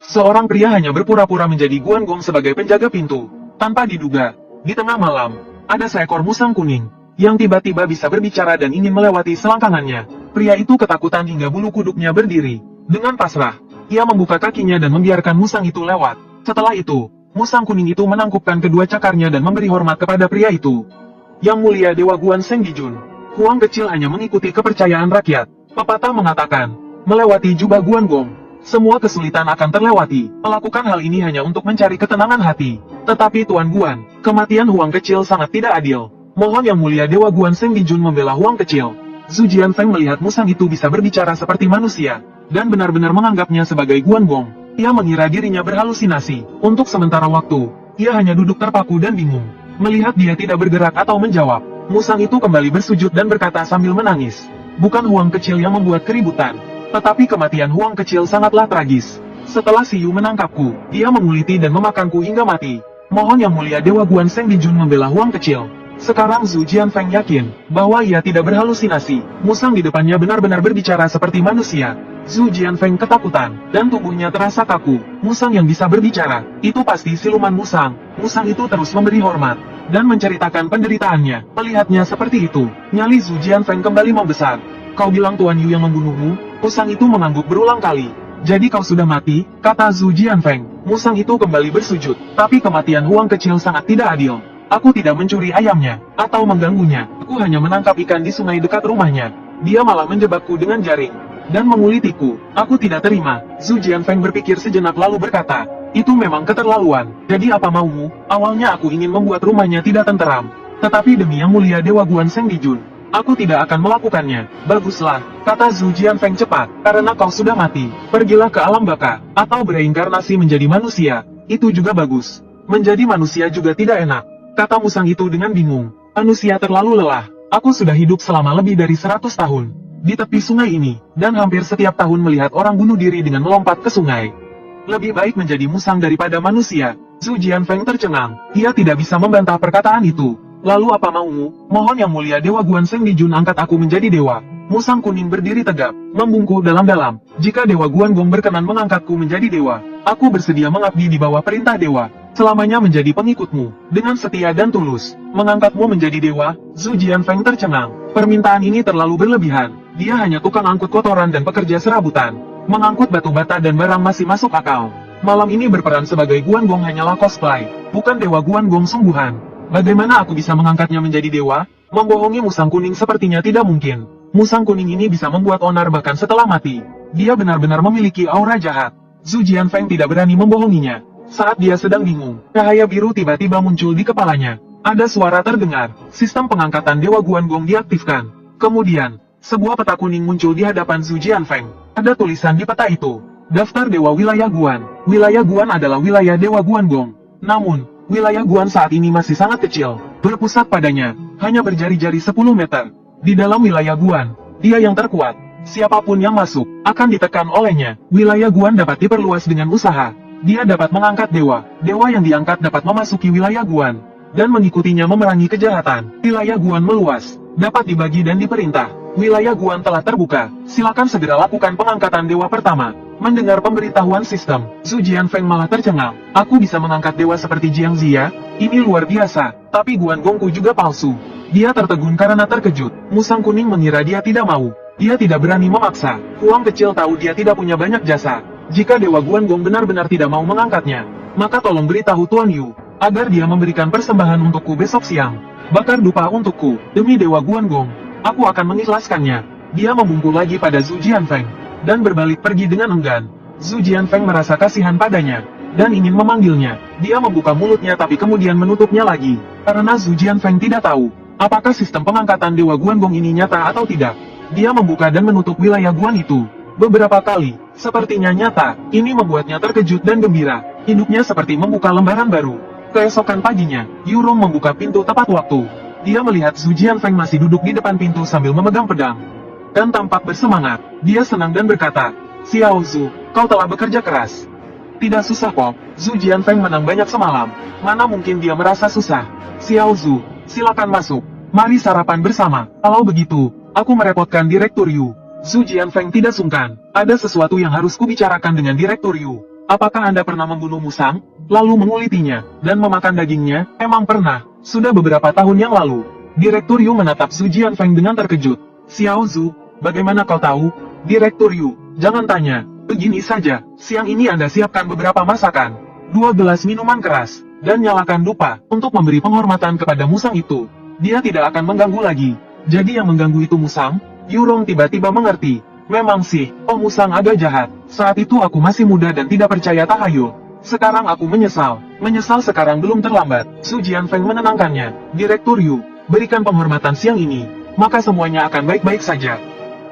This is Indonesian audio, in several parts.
Seorang pria hanya berpura-pura menjadi Guan Gong sebagai penjaga pintu. Tanpa diduga, di tengah malam, ada seekor musang kuning yang tiba-tiba bisa berbicara dan ingin melewati selangkangannya. Pria itu ketakutan hingga bulu kuduknya berdiri. Dengan pasrah, ia membuka kakinya dan membiarkan musang itu lewat. Setelah itu, musang kuning itu menangkupkan kedua cakarnya dan memberi hormat kepada pria itu. Yang mulia Dewa Guan Seng Dijun, Huang kecil hanya mengikuti kepercayaan rakyat. Pepatah mengatakan, melewati jubah Guan Gong, semua kesulitan akan terlewati. Melakukan hal ini hanya untuk mencari ketenangan hati. Tetapi Tuan Guan, kematian Huang kecil sangat tidak adil. Mohon Yang Mulia Dewa Guan Seng Dijun membela Huang kecil. Zhu Jianfeng melihat musang itu bisa berbicara seperti manusia, dan benar-benar menganggapnya sebagai Guan Gong. Ia mengira dirinya berhalusinasi. Untuk sementara waktu, ia hanya duduk terpaku dan bingung. Melihat dia tidak bergerak atau menjawab, musang itu kembali bersujud dan berkata sambil menangis. Bukan Huang kecil yang membuat keributan, tetapi kematian Huang kecil sangatlah tragis. Setelah Si Yu menangkapku, dia menguliti dan memakanku hingga mati. Mohon Yang Mulia Dewa Guan Seng Dijun membela Huang kecil. Sekarang Zhu Jianfeng yakin bahwa ia tidak berhalusinasi. Musang di depannya benar-benar berbicara seperti manusia. Zhu Jianfeng ketakutan, dan tubuhnya terasa kaku. Musang yang bisa berbicara, itu pasti siluman musang. Musang itu terus memberi hormat, dan menceritakan penderitaannya. Melihatnya seperti itu, nyali Zhu Jianfeng kembali membesar. Kau bilang Tuan Yu yang membunuhmu? Musang itu mengangguk berulang kali. Jadi kau sudah mati, kata Zhu Jianfeng. Musang itu kembali bersujud, tapi kematian Huang kecil sangat tidak adil. Aku tidak mencuri ayamnya, atau mengganggunya. Aku hanya menangkap ikan di sungai dekat rumahnya. Dia malah menjebakku dengan jaring, dan mengulitiku. Aku tidak terima. Zhu Jianfeng berpikir sejenak lalu berkata, itu memang keterlaluan. Jadi apa maumu? Awalnya aku ingin membuat rumahnya tidak tenteram. Tetapi demi Yang Mulia Dewa Guan Seng Dijun, aku tidak akan melakukannya. Baguslah, kata Zhu Jianfeng cepat. Karena kau sudah mati, pergilah ke alam baka, atau bereinkarnasi menjadi manusia. Itu juga bagus. Menjadi manusia juga tidak enak, kata musang itu dengan bingung. Manusia terlalu lelah. Aku sudah hidup selama lebih dari 100 tahun di tepi sungai ini, dan hampir setiap tahun melihat orang bunuh diri dengan melompat ke sungai. Lebih baik menjadi musang daripada manusia. Zhu Jianfeng tercengang. Ia tidak bisa membantah perkataan itu. Lalu apa maumu? Mohon Yang Mulia Dewa Guan Seng Dijun angkat aku menjadi dewa. Musang kuning berdiri tegap, membungkuk dalam-dalam. Jika Dewa Guan Gong berkenan mengangkatku menjadi dewa, aku bersedia mengabdi di bawah perintah dewa, selamanya menjadi pengikutmu, dengan setia dan tulus. Mengangkatmu menjadi dewa? Zhu Jianfeng tercengang. Permintaan ini terlalu berlebihan. Dia hanya tukang angkut kotoran dan pekerja serabutan. Mengangkut batu bata dan barang masih masuk akal. Malam ini berperan sebagai Guan Gong hanyalah cosplay, bukan Dewa Guan Gong sungguhan. Bagaimana aku bisa mengangkatnya menjadi dewa? Membohongi musang kuning sepertinya tidak mungkin. Musang kuning ini bisa membuat onar bahkan setelah mati. Dia benar-benar memiliki aura jahat. Zhu Jianfeng tidak berani membohonginya. Saat dia sedang bingung, cahaya biru tiba-tiba muncul di kepalanya. Ada suara terdengar, sistem pengangkatan Dewa Guan Gong diaktifkan. Kemudian, sebuah peta kuning muncul di hadapan Zhu Jianfeng. Ada tulisan di peta itu, Daftar Dewa Wilayah Guan. Wilayah Guan adalah wilayah Dewa Guan Gong. Namun, wilayah Guan saat ini masih sangat kecil. Berpusat padanya, hanya berjari-jari 10 meter. Di dalam wilayah Guan, dia yang terkuat. Siapapun yang masuk, akan ditekan olehnya. Wilayah Guan dapat diperluas dengan usaha. Dia dapat mengangkat dewa. Dewa yang diangkat dapat memasuki wilayah Guan, dan mengikutinya memerangi kejahatan. Wilayah Guan meluas, dapat dibagi dan diperintah. Wilayah Guan telah terbuka. Silakan segera lakukan pengangkatan dewa pertama. Mendengar pemberitahuan sistem, Zhu Jianfeng malah tercengang. Aku bisa mengangkat dewa seperti Jiang Zia? Ini luar biasa. Tapi Guan Gongku juga palsu. Dia tertegun karena terkejut. Musang kuning mengira dia tidak mau. Dia tidak berani memaksa. Huang kecil tahu dia tidak punya banyak jasa. Jika Dewa Guan Gong benar-benar tidak mau mengangkatnya, maka tolong beritahu Tuan Yu, agar dia memberikan persembahan untukku besok siang. Bakar dupa untukku, demi Dewa Guan Gong. Aku akan mengikhlaskannya. Dia membungkuk lagi pada Zhu Jianfeng, dan berbalik pergi dengan enggan. Zhu Jianfeng merasa kasihan padanya, dan ingin memanggilnya. Dia membuka mulutnya tapi kemudian menutupnya lagi, karena Zhu Jianfeng tidak tahu, apakah sistem pengangkatan Dewa Guan Gong ini nyata atau tidak. Dia membuka dan menutup wilayah Guan itu beberapa kali, sepertinya nyata. Ini membuatnya terkejut dan gembira. Hidupnya seperti membuka lembaran baru. Keesokan paginya, Yurong membuka pintu tepat waktu. Dia melihat Zhu Jianfeng masih duduk di depan pintu sambil memegang pedang, dan tampak bersemangat. Dia senang dan berkata, Xiao Zhu, kau telah bekerja keras. Tidak susah kok. Zhu Jianfeng menang banyak semalam. Mana mungkin dia merasa susah. Xiao Zhu, silakan masuk. Mari sarapan bersama. Kalau begitu, aku merepotkan Direktur Yu. Zhu Jianfeng tidak sungkan. Ada sesuatu yang harus kubicarakan dengan Direktur Yu. apakah Anda pernah membunuh musang, lalu mengulitinya, dan memakan dagingnya? Emang pernah, sudah beberapa tahun yang lalu. Direktur Yu menatap Su Jianfeng dengan terkejut. Xiao Zhu, bagaimana kau tahu? Direktur Yu, jangan tanya, begini saja, siang ini Anda siapkan beberapa masakan, 2 gelas minuman keras, dan nyalakan dupa, untuk memberi penghormatan kepada musang itu. Dia tidak akan mengganggu lagi. Jadi yang mengganggu itu musang? Yurong tiba-tiba mengerti. Memang sih, oh musang agak jahat. Saat itu aku masih muda dan tidak percaya tahayul. Sekarang aku menyesal. Menyesal sekarang belum terlambat. Su Jianfeng menenangkannya. Direktur Yu, berikan penghormatan siang ini, maka semuanya akan baik-baik saja.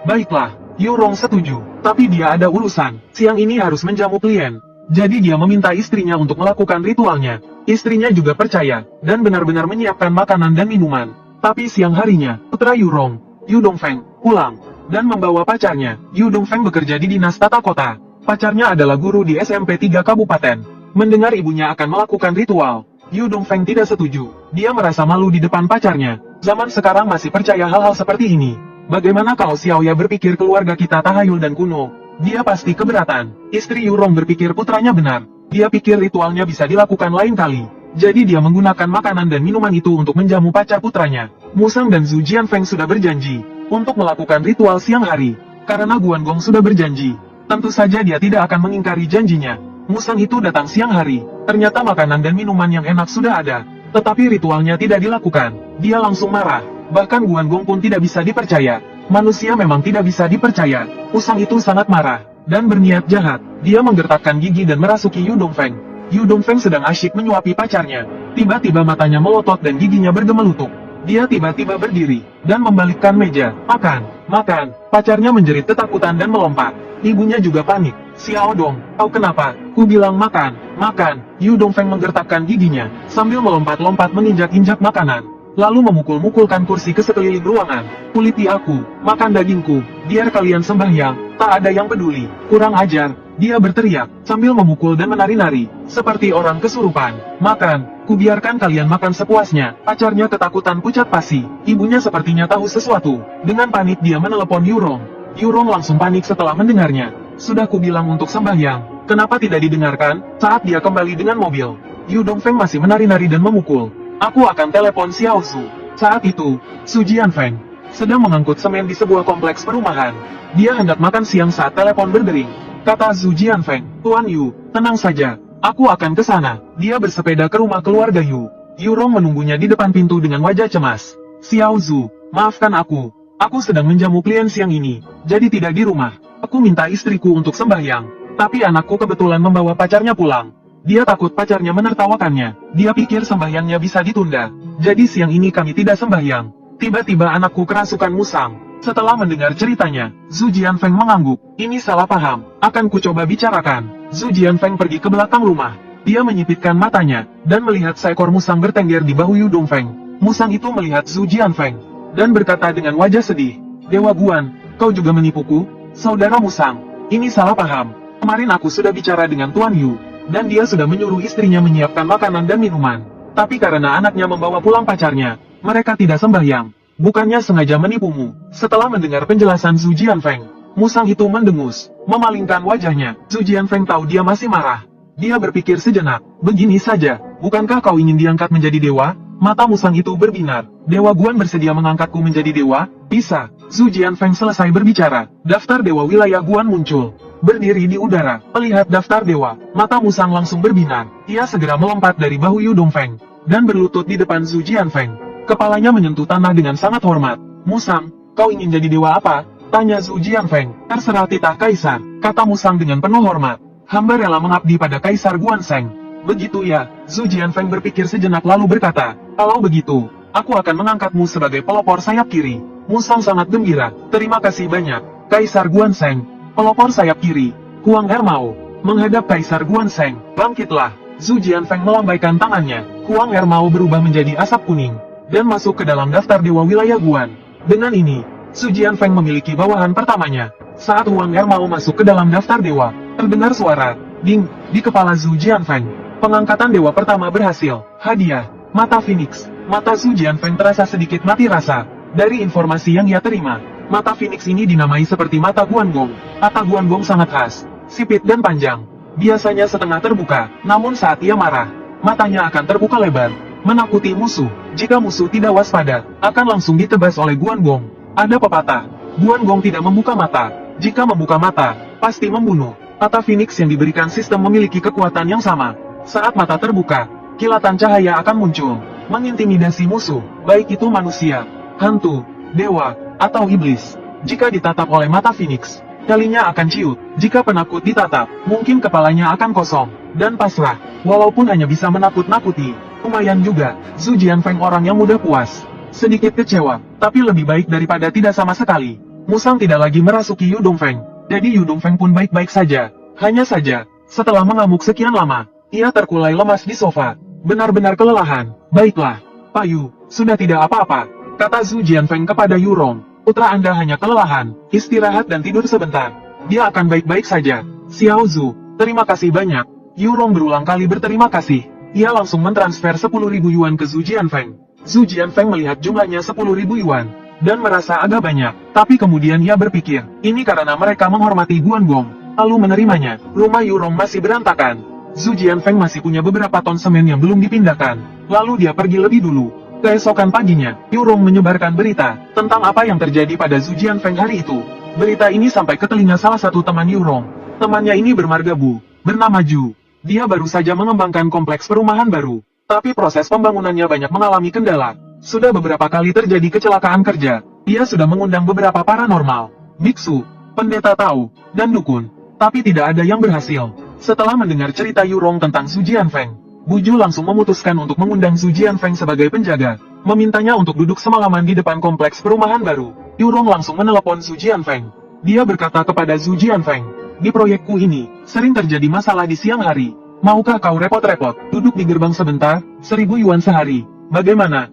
Baiklah, Yurong setuju. Tapi dia ada urusan. Siang ini harus menjamu klien. Jadi dia meminta istrinya untuk melakukan ritualnya. Istrinya juga percaya, dan benar-benar menyiapkan makanan dan minuman. Tapi siang harinya, putra Yurong, Yu Dongfeng, pulang, dan membawa pacarnya. Yu Dongfeng bekerja di dinas tata kota. Pacarnya adalah guru di SMP 3 kabupaten. Mendengar ibunya akan melakukan ritual, Yu Dongfeng tidak setuju. Dia merasa malu di depan pacarnya. Zaman sekarang masih percaya hal-hal seperti ini. Bagaimana kalau Xiaoya berpikir keluarga kita tahayul dan kuno? Dia pasti keberatan. Istri Yurong berpikir putranya benar. Dia pikir ritualnya bisa dilakukan lain kali. Jadi dia menggunakan makanan dan minuman itu untuk menjamu pacar putranya. Musang dan Su Jianfeng sudah berjanji untuk melakukan ritual siang hari. Karena Guan Gong sudah berjanji, tentu saja dia tidak akan mengingkari janjinya. Musang itu datang siang hari. Ternyata makanan dan minuman yang enak sudah ada. Tetapi ritualnya tidak dilakukan. Dia langsung marah. Bahkan Guan Gong pun tidak bisa dipercaya. Manusia memang tidak bisa dipercaya. Musang itu sangat marah dan berniat jahat. Dia menggertakkan gigi dan merasuki Yu Dongfeng. Yu Dongfeng sedang asyik menyuapi pacarnya. Tiba-tiba matanya melotot dan giginya bergemelutuk. Dia tiba-tiba berdiri dan membalikkan meja. Makan, makan. Pacarnya menjerit ketakutan dan melompat. Ibunya juga panik. Xiao Dong, kau kenapa? Ku bilang makan, makan. Yu Dongfeng menggertakkan giginya sambil melompat-lompat menginjak-injak makanan. Lalu memukul-mukulkan kursi ke sekeliling ruangan. Kuliti aku, makan dagingku, biar kalian sembahyang, tak ada yang peduli. Kurang ajar, dia berteriak, sambil memukul dan menari-nari, seperti orang kesurupan. Makan, ku biarkan kalian makan sepuasnya. Pacarnya ketakutan pucat pasi. Ibunya sepertinya tahu sesuatu. Dengan panik dia menelepon Yurong. Yurong langsung panik setelah mendengarnya. Sudah ku bilang untuk sembahyang, kenapa tidak didengarkan? Saat dia kembali dengan mobil, Yu Dongfeng masih menari-nari dan memukul. Aku akan telepon Xiao Zhu. Saat itu, Su Jianfeng sedang mengangkut semen di sebuah kompleks perumahan. Dia hendak makan siang saat telepon berdering. Kata Su Jianfeng, Tuan Yu, tenang saja. Aku akan ke sana. Dia bersepeda ke rumah keluarga Yu. Yurong menunggunya di depan pintu dengan wajah cemas. Xiao Zhu, maafkan aku. Aku sedang menjamu klien siang ini, jadi tidak di rumah. Aku minta istriku untuk sembahyang. Tapi anakku kebetulan membawa pacarnya pulang. Dia takut pacarnya menertawakannya. Dia pikir sembahyangnya bisa ditunda. Jadi siang ini kami tidak sembahyang. Tiba-tiba anakku kerasukan musang. Setelah mendengar ceritanya, Su Jianfeng mengangguk. Ini salah paham. Akan ku coba bicarakan. Su Jianfeng pergi ke belakang rumah. Dia menyipitkan matanya, dan melihat seekor musang bertengger di bahu Yu Dongfeng. Musang itu melihat Su Jianfeng, dan berkata dengan wajah sedih. Dewa Guan, kau juga menipuku? Saudara musang, ini salah paham. Kemarin aku sudah bicara dengan Tuan Yu, dan dia sudah menyuruh istrinya menyiapkan makanan dan minuman. Tapi karena anaknya membawa pulang pacarnya, mereka tidak sembahyang. Bukannya sengaja menipumu. Setelah mendengar penjelasan Su Jianfeng, musang itu mendengus, memalingkan wajahnya. Su Jianfeng tahu dia masih marah. Dia berpikir sejenak, begini saja, bukankah kau ingin diangkat menjadi dewa? Mata musang itu berbinar. Dewa Guan bersedia mengangkatku menjadi dewa? Bisa. Su Jianfeng selesai berbicara. Daftar dewa wilayah Guan muncul. Berdiri di udara, melihat daftar dewa, mata musang langsung berbinar. Ia segera melompat dari bahu Yu Dongfeng, dan berlutut di depan Su Jianfeng. Kepalanya menyentuh tanah dengan sangat hormat. Musang, kau ingin jadi dewa apa? Tanya Su Jianfeng. Terserah titah kaisar, kata musang dengan penuh hormat. Hamba rela mengabdi pada Kaisar Guanseng. Begitu ya, Su Jianfeng berpikir sejenak lalu berkata, kalau begitu, aku akan mengangkatmu sebagai pelopor sayap kiri. Musang sangat gembira. Terima kasih banyak, Kaisar Guanseng. Pelopor sayap kiri, Huang Ermao, menghadap Kaisar Guanseng. Bangkitlah. Su Jianfeng melambaikan tangannya. Huang Ermao berubah menjadi asap kuning, dan masuk ke dalam daftar dewa wilayah Guan. Dengan ini, Su Jianfeng memiliki bawahan pertamanya. Saat Huang Ermao masuk ke dalam daftar dewa, terdengar suara ding di kepala Su Jianfeng. Pengangkatan dewa pertama berhasil. Hadiah, mata Phoenix. Mata Su Jianfeng terasa sedikit mati rasa. Dari informasi yang ia terima, mata Phoenix ini dinamai seperti mata Guan Gong. Mata Guan Gong sangat khas, sipit dan panjang. biasanya setengah terbuka, namun saat ia marah, matanya akan terbuka lebar, menakuti musuh. Jika musuh tidak waspada, akan langsung ditebas oleh Guangong. Ada pepatah, Guangong tidak membuka mata, jika membuka mata, pasti membunuh. Mata Phoenix yang diberikan sistem memiliki kekuatan yang sama. Saat mata terbuka, kilatan cahaya akan muncul, mengintimidasi musuh, baik itu manusia, hantu, dewa, atau iblis. Jika ditatap oleh mata Phoenix, kalinya akan ciut. Jika penakut ditatap, mungkin kepalanya akan kosong, dan pasrah. Walaupun hanya bisa menakut-nakuti, lumayan juga. Zhu Jianfeng orang yang mudah puas. Sedikit kecewa, tapi lebih baik daripada tidak sama sekali. Musang tidak lagi merasuki Yu Dongfeng. Jadi Yu Dongfeng pun baik-baik saja. Hanya saja, setelah mengamuk sekian lama, ia terkulai lemas di sofa. Benar-benar kelelahan. Baiklah, Pak Yu, sudah tidak apa-apa, kata Zhu Jianfeng kepada Yu Rong. Putra Anda hanya kelelahan, istirahat dan tidur sebentar. Dia akan baik-baik saja. Xiao Zhu, terima kasih banyak. Yu Rong berulang kali berterima kasih. Ia langsung mentransfer 10.000 yuan ke Zhu Jianfeng. Zhu Jianfeng melihat jumlahnya 10.000 yuan, dan merasa agak banyak. Tapi kemudian ia berpikir, ini karena mereka menghormati Guangong, lalu menerimanya. Rumah Yu Rong masih berantakan. Zhu Jianfeng masih punya beberapa ton semen yang belum dipindahkan. Lalu dia pergi lebih dulu. Keesokan paginya, Yu Rong menyebarkan berita tentang apa yang terjadi pada Zhu Jianfeng hari itu. Berita ini sampai ke telinga salah satu teman Yu Rong. Temannya ini bermarga Bu, bernama Ju. Dia baru saja mengembangkan kompleks perumahan baru, tapi proses pembangunannya banyak mengalami kendala. Sudah beberapa kali terjadi kecelakaan kerja. Dia sudah mengundang beberapa paranormal, biksu, pendeta Tao, dan dukun, tapi tidak ada yang berhasil. Setelah mendengar cerita Yu Rong tentang Zhu Jianfeng, Bu Ju langsung memutuskan untuk mengundang Zhu Jianfeng sebagai penjaga, memintanya untuk duduk semalaman di depan kompleks perumahan baru. Yu Rong langsung menelepon Zhu Jianfeng. Dia berkata kepada Zhu Jianfeng, di proyekku ini, sering terjadi masalah di siang hari. Maukah kau repot-repot, duduk di gerbang sebentar, 1.000 yuan sehari, bagaimana?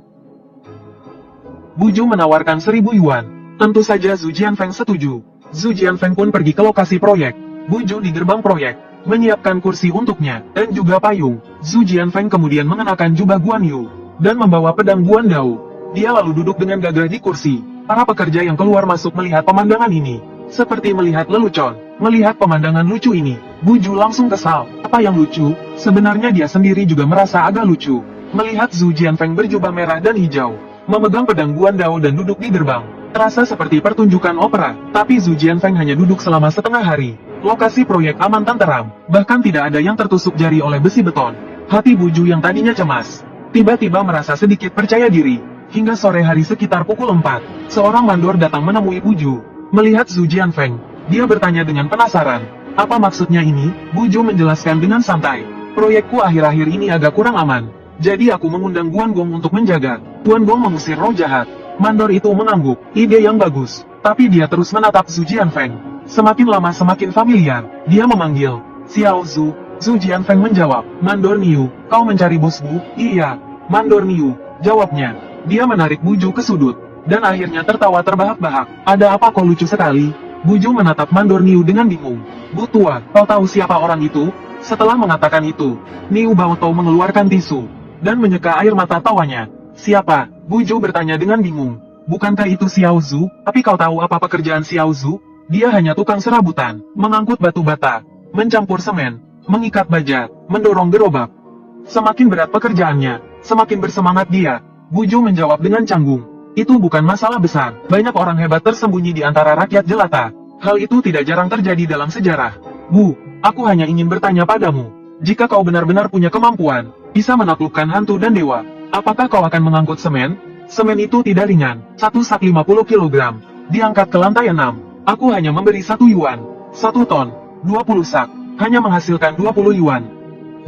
Bu Ju menawarkan 1.000 yuan. Tentu saja Zhu Jianfeng setuju. Zhu Jianfeng pun pergi ke lokasi proyek. Bu Ju di gerbang proyek menyiapkan kursi untuknya, dan juga payung. Zhu Jianfeng kemudian mengenakan jubah Guan Yu, dan membawa pedang Guan Dao. Dia lalu duduk dengan gagah di kursi. Para pekerja yang keluar masuk melihat pemandangan ini, seperti melihat lelucon. Melihat pemandangan lucu ini, Bu Ju langsung kesal. Apa yang lucu? Sebenarnya dia sendiri juga merasa agak lucu. Melihat Zhu Jianfeng berjubah merah dan hijau, memegang pedang Guan Dao dan duduk di gerbang. Terasa seperti pertunjukan opera, tapi Zhu Jianfeng hanya duduk selama setengah hari. Lokasi proyek aman tenteram, bahkan tidak ada yang tertusuk jari oleh besi beton. Hati Bu Ju yang tadinya cemas, tiba-tiba merasa sedikit percaya diri. Hingga sore hari sekitar pukul 4, seorang mandor datang menemui Bu Ju. Melihat Zhu Jianfeng, dia bertanya dengan penasaran. Apa maksudnya ini? Bu Ju menjelaskan dengan santai. Proyekku akhir-akhir ini agak kurang aman. Jadi aku mengundang Guangong untuk menjaga. Guangong mengusir roh jahat. Mandor itu mengangguk. Ide yang bagus. Tapi dia terus menatap Zhu Jianfeng. Semakin lama semakin familiar. Dia memanggil, Xiao Zhu. Zhu Jianfeng menjawab, Mandor Niu, kau mencari bosku? Iya, Mandor Niu, jawabnya. Dia menarik Bu Ju ke sudut, dan akhirnya tertawa terbahak-bahak. Ada apa kau lucu sekali? Bu Ju menatap Mandor Niu dengan bingung. Bu tua, kau tahu siapa orang itu? Setelah mengatakan itu, Niu Baotou mengeluarkan tisu, dan menyeka air mata tawanya. Siapa? Bu Ju bertanya dengan bingung. Bukankah itu Xiao Zhu? Tapi kau tahu apa pekerjaan Xiao Zhu? Dia hanya tukang serabutan, mengangkut batu bata, mencampur semen, mengikat baja, mendorong gerobak. Semakin berat pekerjaannya, semakin bersemangat dia. Bu Ju menjawab dengan canggung. Itu bukan masalah besar, banyak orang hebat tersembunyi di antara rakyat jelata. Hal itu tidak jarang terjadi dalam sejarah. Bu, aku hanya ingin bertanya padamu. Jika kau benar-benar punya kemampuan, bisa menaklukkan hantu dan dewa, apakah kau akan mengangkut semen? Semen itu tidak ringan, satu sak 50 kg, diangkat ke lantai 6. Aku hanya memberi 1 yuan, 1 ton, 20 sak, hanya menghasilkan 20 yuan.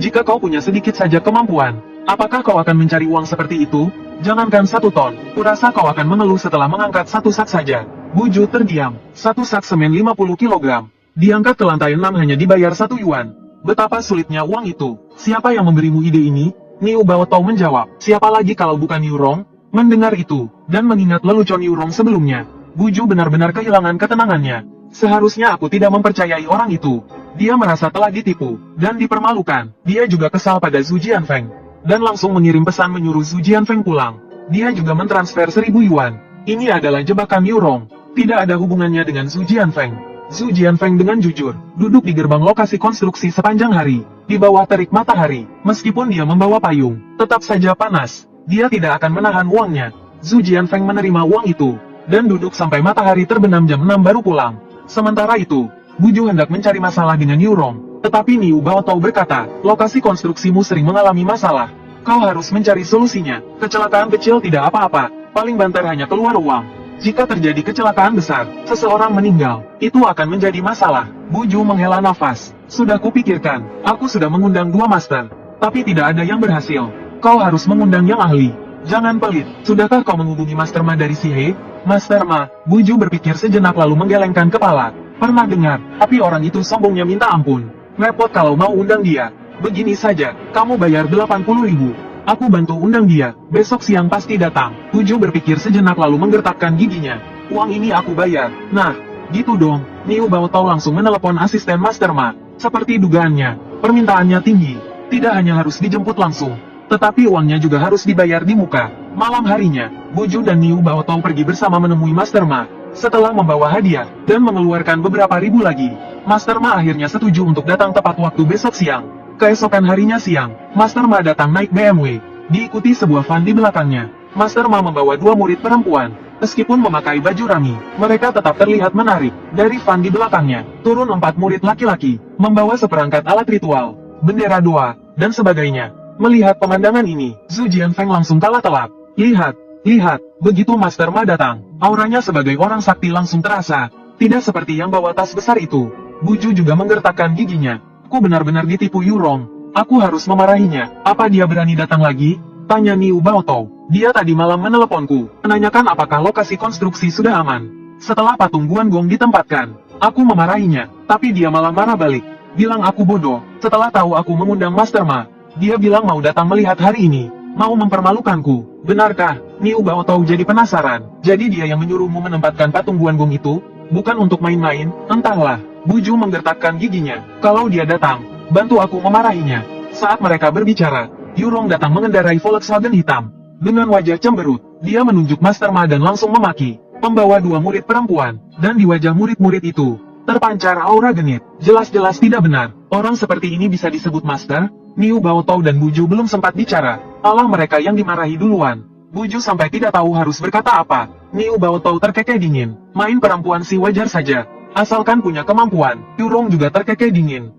Jika kau punya sedikit saja kemampuan, apakah kau akan mencari uang seperti itu? Jangankan 1 ton, kurasa kau akan mengeluh setelah mengangkat 1 sak saja. Bu Ju terdiam. 1 sak semen 50 kg, diangkat ke lantai 6 hanya dibayar 1 yuan. Betapa sulitnya uang itu. Siapa yang memberimu ide ini? Niu Baotou menjawab. Siapa lagi kalau bukan Yu Rong? Mendengar itu, dan mengingat lelucon Yu Rong sebelumnya, Bu Ju benar-benar kehilangan ketenangannya. Seharusnya aku tidak mempercayai orang itu. Dia merasa telah ditipu, dan dipermalukan. Dia juga kesal pada Zhu Jianfeng, dan langsung mengirim pesan menyuruh Zhu Jianfeng pulang. Dia juga mentransfer 1.000 yuan. Ini adalah jebakan Yu Rong. Tidak ada hubungannya dengan Zhu Jianfeng. Zhu Jianfeng dengan jujur, duduk di gerbang lokasi konstruksi sepanjang hari, di bawah terik matahari. Meskipun dia membawa payung, tetap saja panas. Dia tidak akan menahan uangnya. Zhu Jianfeng menerima uang itu, dan duduk sampai matahari terbenam jam 6 baru pulang. Sementara itu, Buju hendak mencari masalah dengan Yurong, tetapi Niu Baotong berkata, lokasi konstruksimu sering mengalami masalah. Kau harus mencari solusinya. Kecelakaan kecil tidak apa-apa, paling banter hanya keluar uang. Jika terjadi kecelakaan besar, seseorang meninggal, itu akan menjadi masalah. Buju menghela nafas. Sudah kupikirkan, aku sudah mengundang 2 master, tapi tidak ada yang berhasil. Kau harus mengundang yang ahli. Jangan pelit. Sudahkah kau menghubungi Master Ma dari Sihe? Master Ma, Buju berpikir sejenak lalu menggelengkan kepala. Pernah dengar, tapi orang itu sombongnya minta ampun. Repot kalau mau undang dia. Begini saja, kamu bayar 80.000. Aku bantu undang dia, besok siang pasti datang. Buju berpikir sejenak lalu menggertakkan giginya. Uang ini aku bayar. Nah, gitu dong. Niu Baotong langsung menelepon asisten Master Ma. Seperti dugaannya, permintaannya tinggi. Tidak hanya harus dijemput langsung, tetapi uangnya juga harus dibayar di muka. Malam harinya, Buju dan Niu Baotong pergi bersama menemui Master Ma. Setelah membawa hadiah, dan mengeluarkan beberapa ribu lagi, Master Ma akhirnya setuju untuk datang tepat waktu besok siang. Keesokan harinya siang, Master Ma datang naik BMW, diikuti sebuah van di belakangnya. Master Ma membawa 2 murid perempuan. Meskipun memakai baju rami, mereka tetap terlihat menarik. Dari van di belakangnya, turun 4 murid laki-laki, membawa seperangkat alat ritual, bendera doa, dan sebagainya. Melihat pemandangan ini, Zhu Jianfeng langsung kalah telak. Lihat, lihat, begitu Master Ma datang, auranya sebagai orang sakti langsung terasa. Tidak seperti yang bawa tas besar itu. Buju juga menggertakkan giginya. Aku benar-benar ditipu Yurong. Aku harus memarahinya. Apa dia berani datang lagi? Tanya Niu Baotong. Dia tadi malam meneleponku, menanyakan apakah lokasi konstruksi sudah aman. Setelah patung Guanggong ditempatkan, aku memarahinya, tapi dia malah marah balik. Bilang aku bodoh. Setelah tahu aku mengundang Master Ma, dia bilang mau datang melihat hari ini, mau mempermalukanku. Benarkah? Niu Baotong jadi penasaran. Jadi dia yang menyuruhmu menempatkan patung Guanggong itu? Bukan untuk main-main, entahlah. Buju menggertakkan giginya. Kalau dia datang, bantu aku memarahinya. Saat mereka berbicara, Yurong datang mengendarai Volkswagen hitam. Dengan wajah cemberut, dia menunjuk Master Ma dan langsung memaki. Membawa 2 murid perempuan, dan di wajah murid-murid itu, terpancar aura genit. Jelas-jelas tidak benar. Orang seperti ini bisa disebut Master? Niu Baotong dan Buju belum sempat bicara. Allah mereka yang dimarahi duluan. Buju sampai tidak tahu harus berkata apa. Niu Baotong terkekeh dingin. Main perempuan sih wajar saja. Asalkan punya kemampuan. Yurong juga terkekeh dingin.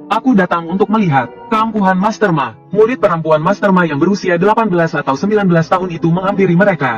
Aku datang untuk melihat keampuhan Master Ma. Murid perempuan Master Ma yang berusia 18 atau 19 tahun itu menghampiri mereka.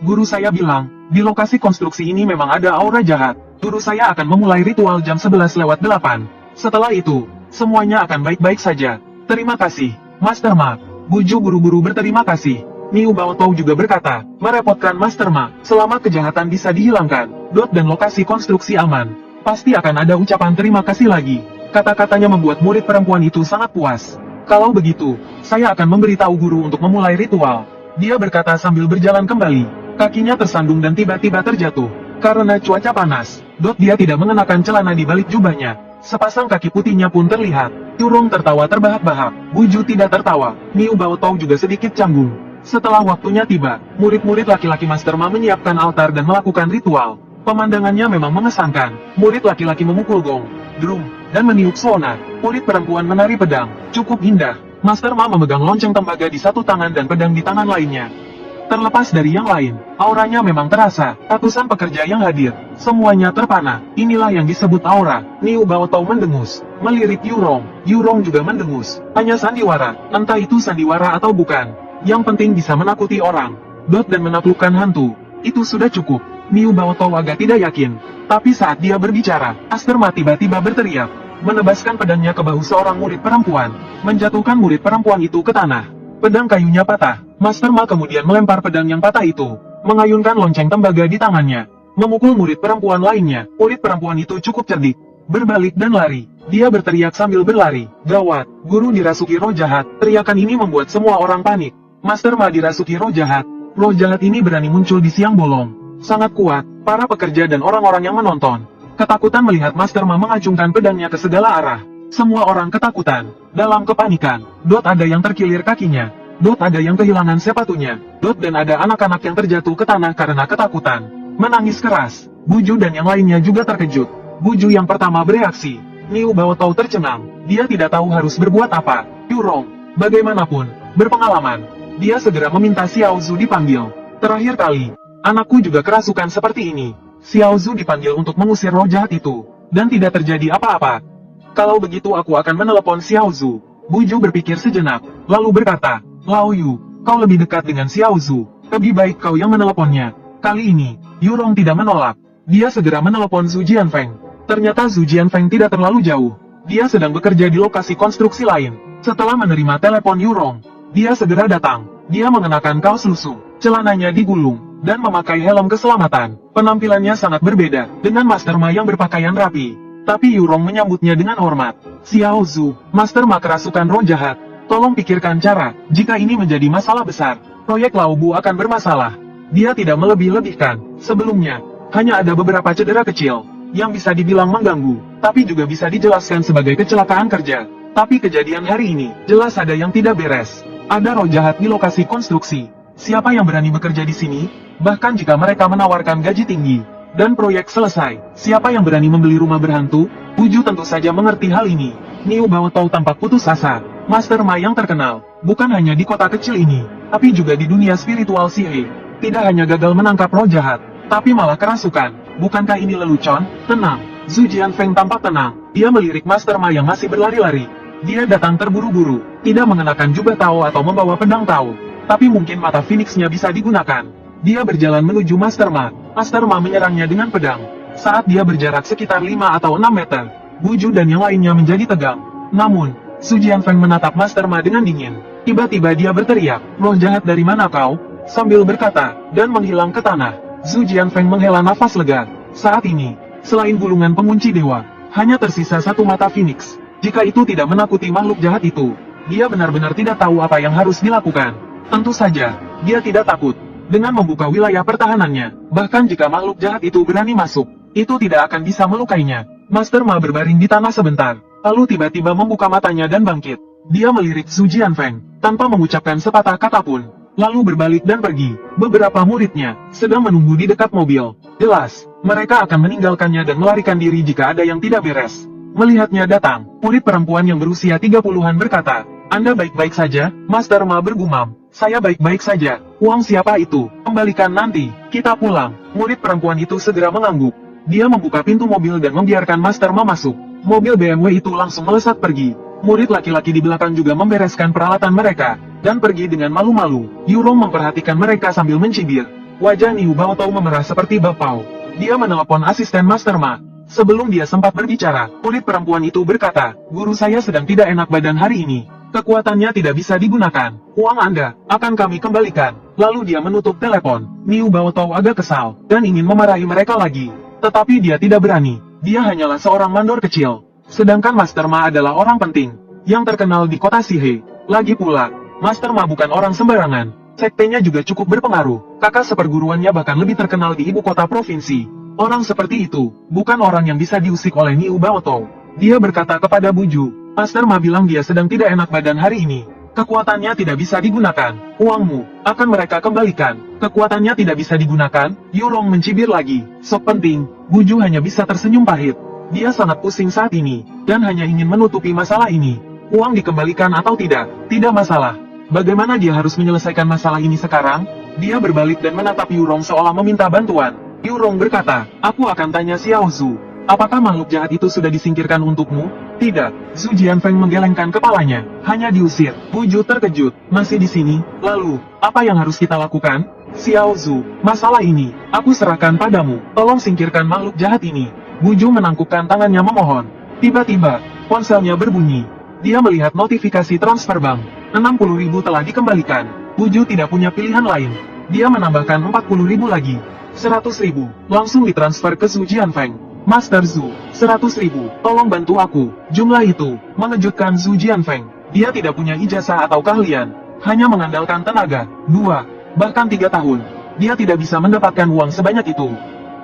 Guru saya bilang, di lokasi konstruksi ini memang ada aura jahat. Guru saya akan memulai ritual jam 11:08. Setelah itu, semuanya akan baik-baik saja. Terima kasih, Master Ma. Buju buru-buru berterima kasih. Niu Baotong juga berkata, merepotkan Master Ma, selama kejahatan bisa dihilangkan, dan lokasi konstruksi aman, pasti akan ada ucapan terima kasih lagi. Kata-katanya membuat murid perempuan itu sangat puas. Kalau begitu, saya akan memberitahu guru untuk memulai ritual. Dia berkata sambil berjalan kembali. Kakinya tersandung dan tiba-tiba terjatuh. Karena cuaca panas, dia tidak mengenakan celana di balik jubahnya. Sepasang kaki putihnya pun terlihat. Yurong tertawa terbahak-bahak. Buju tidak tertawa. Niu Baotong juga sedikit canggung. Setelah waktunya tiba, murid-murid laki-laki Master Ma menyiapkan altar dan melakukan ritual. Pemandangannya memang mengesankan. Murid laki-laki memukul gong, drum, dan meniup sona. Murid perempuan menari pedang. Cukup indah. Master Ma memegang lonceng tembaga di satu tangan dan pedang di tangan lainnya. Terlepas dari yang lain, auranya memang terasa. Ratusan pekerja yang hadir, semuanya terpana. Inilah yang disebut aura. Niu Baotong mendengus, melirik Yurong. Yurong juga mendengus. Hanya sandiwara, entah itu sandiwara atau bukan. Yang penting bisa menakuti orang, dan menaklukkan hantu. Itu sudah cukup. Niu Baotong agak tidak yakin. Tapi saat dia berbicara, Master Ma tiba-tiba berteriak, menebaskan pedangnya ke bahu seorang murid perempuan, menjatuhkan murid perempuan itu ke tanah. Pedang kayunya patah. Master Ma kemudian melempar pedang yang patah itu, mengayunkan lonceng tembaga di tangannya, memukul murid perempuan lainnya. Murid perempuan itu cukup cerdik, berbalik dan lari. Dia berteriak sambil berlari. Gawat, guru dirasuki roh jahat. Teriakan ini membuat semua orang panik. Master Ma dirasuki roh jahat. Roh jahat ini berani muncul di siang bolong. Sangat kuat, para pekerja dan orang-orang yang menonton ketakutan melihat Master Ma mengacungkan pedangnya ke segala arah. Semua orang ketakutan, dalam kepanikan. Ada yang terkilir kakinya. Ada yang kehilangan sepatunya. Dan ada anak-anak yang terjatuh ke tanah karena ketakutan. Menangis keras. Buju dan yang lainnya juga terkejut. Buju yang pertama bereaksi. Niu Baotou tercengang. Dia tidak tahu harus berbuat apa. Yurong, bagaimanapun, berpengalaman. Dia segera meminta Xiao Zhu dipanggil. Terakhir kali, anakku juga kerasukan seperti ini. Xiao Zhu dipanggil untuk mengusir roh jahat itu. Dan tidak terjadi apa-apa. Kalau begitu aku akan menelepon Xiao Zhu. Buju berpikir sejenak, lalu berkata, Lao Yu, kau lebih dekat dengan Xiao Zhu. Lebih baik kau yang meneleponnya. Kali ini, Yurong tidak menolak. Dia segera menelepon Zhu Jianfeng. Ternyata Zhu Jianfeng tidak terlalu jauh. Dia sedang bekerja di lokasi konstruksi lain. Setelah menerima telepon Yurong, dia segera datang. Dia mengenakan kaos lusuh, celananya digulung, dan memakai helm keselamatan. Penampilannya sangat berbeda dengan Master Ma yang berpakaian rapi. Tapi Yurong menyambutnya dengan hormat. Xiao Zhu, Master Ma kerasukan roh jahat. Tolong pikirkan cara, jika ini menjadi masalah besar, proyek Laobu akan bermasalah. Dia tidak melebih-lebihkan. Sebelumnya, hanya ada beberapa cedera kecil, yang bisa dibilang mengganggu, tapi juga bisa dijelaskan sebagai kecelakaan kerja. Tapi kejadian hari ini, jelas ada yang tidak beres. Ada roh jahat di lokasi konstruksi. Siapa yang berani bekerja di sini? Bahkan jika mereka menawarkan gaji tinggi, dan proyek selesai, siapa yang berani membeli rumah berhantu? Buju tentu saja mengerti hal ini. Niu Baotou tampak putus asa. Master Ma yang terkenal, bukan hanya di kota kecil ini, tapi juga di dunia spiritual Sihe. Tidak hanya gagal menangkap roh jahat, tapi malah kerasukan. Bukankah ini lelucon? Tenang. Zhu Jianfeng tampak tenang. Dia melirik Master Ma yang masih berlari-lari. Dia datang terburu-buru, tidak mengenakan jubah Tao atau membawa pedang Tao. Tapi mungkin mata Phoenix-nya bisa digunakan. Dia berjalan menuju Master Ma. Master Ma menyerangnya dengan pedang. Saat dia berjarak sekitar 5 atau 6 meter, Buju dan yang lainnya menjadi tegang. Namun, Zhu Jianfeng menatap Master Ma dengan dingin. Tiba-tiba dia berteriak, roh jahat dari mana kau? Sambil berkata, dan menghilang ke tanah. Zhu Jianfeng menghela nafas lega. Saat ini, selain gulungan pengunci dewa, hanya tersisa satu mata Phoenix. Jika itu tidak menakuti makhluk jahat itu, dia benar-benar tidak tahu apa yang harus dilakukan. Tentu saja, dia tidak takut dengan membuka wilayah pertahanannya. Bahkan jika makhluk jahat itu berani masuk, itu tidak akan bisa melukainya. Master Ma berbaring di tanah sebentar, lalu tiba-tiba membuka matanya dan bangkit. Dia melirik Zhu Jianfeng, tanpa mengucapkan sepatah kata pun, lalu berbalik dan pergi. Beberapa muridnya sedang menunggu di dekat mobil. Jelas, mereka akan meninggalkannya dan melarikan diri jika ada yang tidak beres. Melihatnya datang, murid perempuan yang berusia 30-an berkata, Anda baik-baik saja? Master Ma bergumam, saya baik-baik saja. Uang siapa itu? Kembalikan nanti, kita pulang. Murid perempuan itu segera mengangguk. Dia membuka pintu mobil dan membiarkan Master Ma masuk. Mobil BMW itu langsung melesat pergi. Murid laki-laki di belakang juga membereskan peralatan mereka, dan pergi dengan malu-malu. Yurong memperhatikan mereka sambil mencibir. Wajah Niu Baotou memerah seperti bapau. Dia menelepon asisten Master Ma. Sebelum dia sempat berbicara, murid perempuan itu berkata, guru saya sedang tidak enak badan hari ini. Kekuatannya tidak bisa digunakan. Uang Anda akan kami kembalikan. Lalu dia menutup telepon. Niu Baotou agak kesal, dan ingin memarahi mereka lagi. Tetapi dia tidak berani. Dia hanyalah seorang mandor kecil. Sedangkan Master Ma adalah orang penting, yang terkenal di kota Sihe. Lagi pula, Master Ma bukan orang sembarangan. Sektenya juga cukup berpengaruh. Kakak seperguruannya bahkan lebih terkenal di ibu kota provinsi. Orang seperti itu, bukan orang yang bisa diusik oleh Niu Baotou. Dia berkata kepada Buju, Master Ma bilang dia sedang tidak enak badan hari ini. Kekuatannya tidak bisa digunakan. Uangmu akan mereka kembalikan. Kekuatannya tidak bisa digunakan. Yurong mencibir lagi. Sok penting, Buju hanya bisa tersenyum pahit. Dia sangat pusing saat ini, dan hanya ingin menutupi masalah ini. Uang dikembalikan atau tidak, tidak masalah. Bagaimana dia harus menyelesaikan masalah ini sekarang? Dia berbalik dan menatap Yurong seolah meminta bantuan. Yurong berkata, aku akan tanya Xiao Zhu. Apakah makhluk jahat itu sudah disingkirkan untukmu? Tidak. Zhu Jianfeng menggelengkan kepalanya. Hanya diusir. Buju terkejut. Masih di sini? Lalu, apa yang harus kita lakukan? Xiao Zhu, masalah ini, aku serahkan padamu. Tolong singkirkan makhluk jahat ini. Buju menangkupkan tangannya memohon. Tiba-tiba, ponselnya berbunyi. Dia melihat notifikasi transfer bank. 60.000 telah dikembalikan. Buju tidak punya pilihan lain. Dia menambahkan 40.000 lagi. 100.000, langsung ditransfer ke Zhu Jianfeng. Master Zhu, 100.000, tolong bantu aku. Jumlah itu mengejutkan Zhu Jianfeng. Dia tidak punya ijazah atau keahlian, hanya mengandalkan tenaga. 2, bahkan 3 tahun. Dia tidak bisa mendapatkan uang sebanyak itu.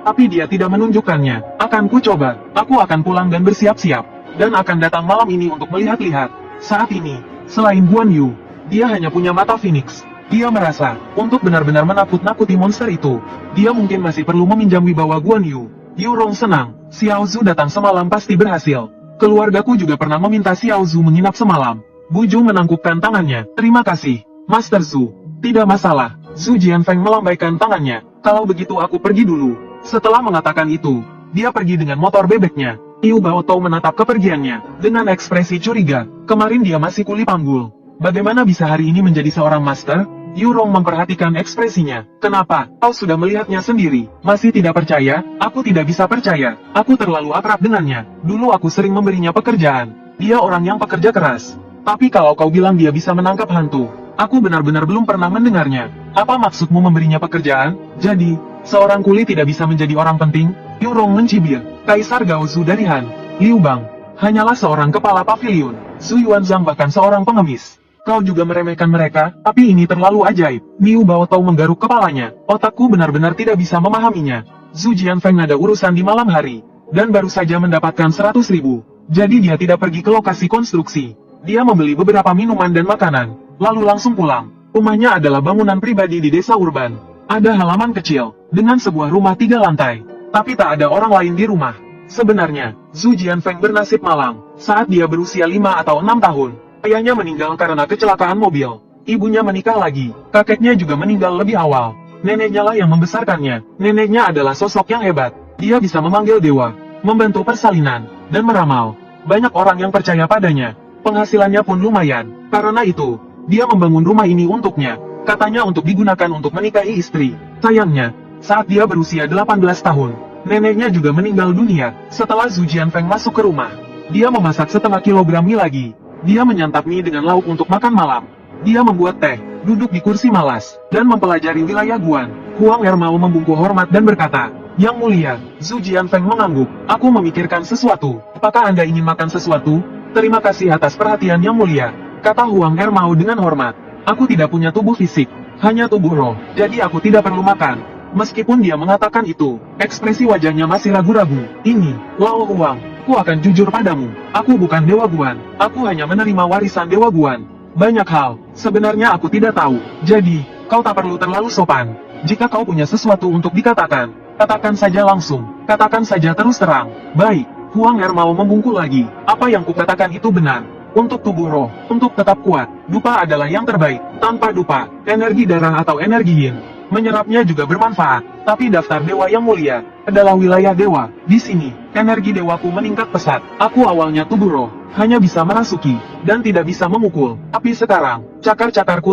Tapi dia tidak menunjukkannya. Akan ku coba, aku akan pulang dan bersiap-siap, dan akan datang malam ini untuk melihat-lihat. Saat ini, selain Guan Yu, dia hanya punya mata Phoenix. Dia merasa, untuk benar-benar menakut-nakuti monster itu, dia mungkin masih perlu meminjam wibawa Guan Yu. Yu Rong senang, Xiao Zhu datang semalam pasti berhasil. Keluargaku juga pernah meminta Xiao Zhu menginap semalam. Bu Ju menangkupkan tangannya. Terima kasih, Master Zhu. Tidak masalah. Zhu Jianfeng melambaikan tangannya. Kalau begitu aku pergi dulu. Setelah mengatakan itu, dia pergi dengan motor bebeknya. Liu Baotou menatap kepergiannya dengan ekspresi curiga. Kemarin dia masih kuli panggul. Bagaimana bisa hari ini menjadi seorang master? Yu Rong memperhatikan ekspresinya. Kenapa? Kau sudah melihatnya sendiri. Masih tidak percaya? Aku tidak bisa percaya. Aku terlalu akrab dengannya. Dulu aku sering memberinya pekerjaan. Dia orang yang pekerja keras. Tapi kalau kau bilang dia bisa menangkap hantu, aku benar-benar belum pernah mendengarnya. Apa maksudmu memberinya pekerjaan? Jadi, seorang kuli tidak bisa menjadi orang penting? Yu Rong mencibir. Kaisar Gaozu dari Han, Liu Bang, hanyalah seorang kepala pavilion. Su Yuanzhang bahkan seorang pengemis. Kau juga meremehkan mereka, tapi ini terlalu ajaib. Liu Baotou menggaruk kepalanya. Otakku benar-benar tidak bisa memahaminya. Zhu Jianfeng ada urusan di malam hari, dan baru saja mendapatkan 100.000. Jadi dia tidak pergi ke lokasi konstruksi. Dia membeli beberapa minuman dan makanan, lalu langsung pulang. Rumahnya adalah bangunan pribadi di desa urban. Ada halaman kecil, dengan sebuah rumah 3 lantai. Tapi tak ada orang lain di rumah. Sebenarnya, Zhu Jianfeng bernasib malang. Saat dia berusia 5 atau 6 tahun, ayahnya meninggal karena kecelakaan mobil. Ibunya menikah lagi. Kakeknya juga meninggal lebih awal. Neneknya lah yang membesarkannya. Neneknya adalah sosok yang hebat. Dia bisa memanggil dewa, membantu persalinan, dan meramal. Banyak orang yang percaya padanya. Penghasilannya pun lumayan. Karena itu, dia membangun rumah ini untuknya. Katanya untuk digunakan untuk menikahi istri. Sayangnya, saat dia berusia 18 tahun, neneknya juga meninggal dunia. Setelah Zhu Jianfeng masuk ke rumah, dia memasak setengah kilogram mie lagi. Dia menyantap mie dengan lauk untuk makan malam. Dia membuat teh, duduk di kursi malas, dan mempelajari wilayah Guan. Huang Ermao membungkuk hormat dan berkata, Yang mulia, Zhu Jianfeng mengangguk. Aku memikirkan sesuatu. Apakah Anda ingin makan sesuatu? Terima kasih atas perhatian Yang mulia, kata Huang Ermao dengan hormat. Aku tidak punya tubuh fisik, hanya tubuh roh, jadi aku tidak perlu makan. Meskipun dia mengatakan itu, ekspresi wajahnya masih ragu-ragu. Ini, Lao Huang, aku akan jujur padamu. Aku bukan Dewa Guan. Aku hanya menerima warisan Dewa Guan. Banyak hal, sebenarnya aku tidak tahu. Jadi, kau tak perlu terlalu sopan. Jika kau punya sesuatu untuk dikatakan, katakan saja langsung. Katakan saja terus terang. Baik, Huang Ermao membungkuk lagi. Apa yang kukatakan itu benar. Untuk tubuh roh, untuk tetap kuat, dupa adalah yang terbaik. Tanpa dupa, energi darah atau energi yin, menyerapnya juga bermanfaat. Tapi daftar dewa yang mulia adalah wilayah dewa. Di sini, energi dewaku meningkat pesat. Aku awalnya tubuh roh, hanya bisa merasuki, dan tidak bisa memukul. Tapi sekarang, cakar-cakarku